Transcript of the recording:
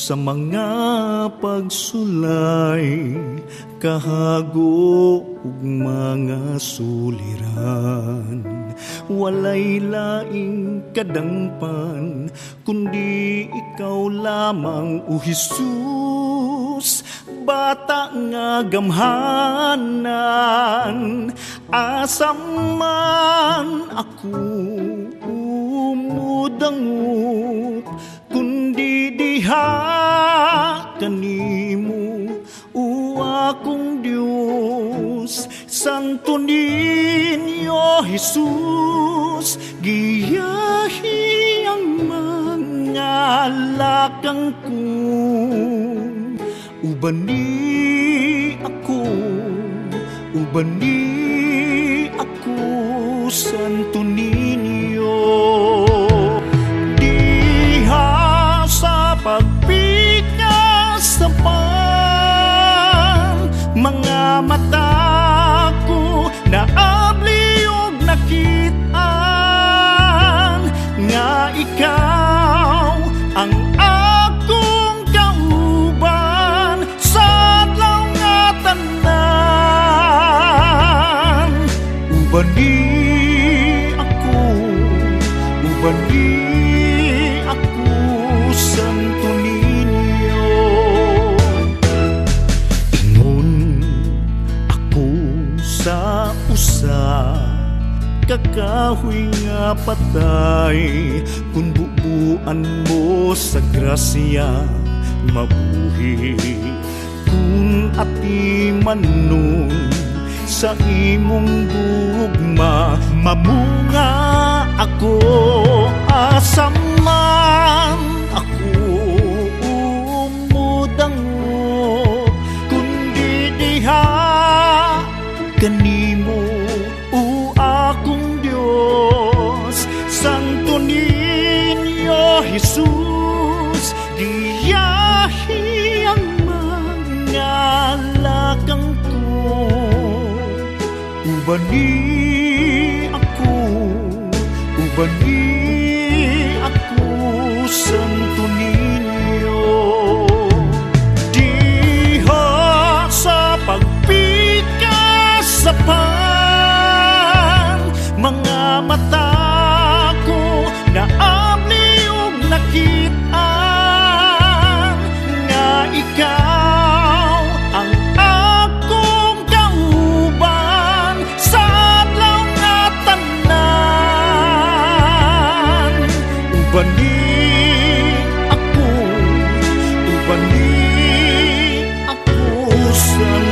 sa mga pagsulay, kahago ug mga suliran. Walay laing kadangpan, kundi ikaw lamang, O Jesus. Bata nga gamhanan, asa man ako umudangup, kundi diha kanimo, o akong Diyos. Santo ninyo, Jesus, giyahi ang mga lakang ko. Ubani ako, Santo ninyo. Diha sa pagpikas sa mga mata ko, naabli ug nakitaan nga ikaw ang akong kauban sa adlaw nga tanan. Ubani ako, Santo ninyo. Ingon ako sa usa kakahoy nga patay, kung bubuan mo sa grasya mabuhi. Kung ati manun sa imong gugma, mamunga ako. Asa man ako umudango, kundi diha kanimo, o akong Diyos. Santo ninyo, Jesus, giyahi ang mga lakang ko. Ubani ako, Santo ninyo. Diha sa pagpikas sa mga mata ko, naabli ug nakitaan nga ikaw ang akong kauban sa adlaw nga tanan. Ubani ako, Santo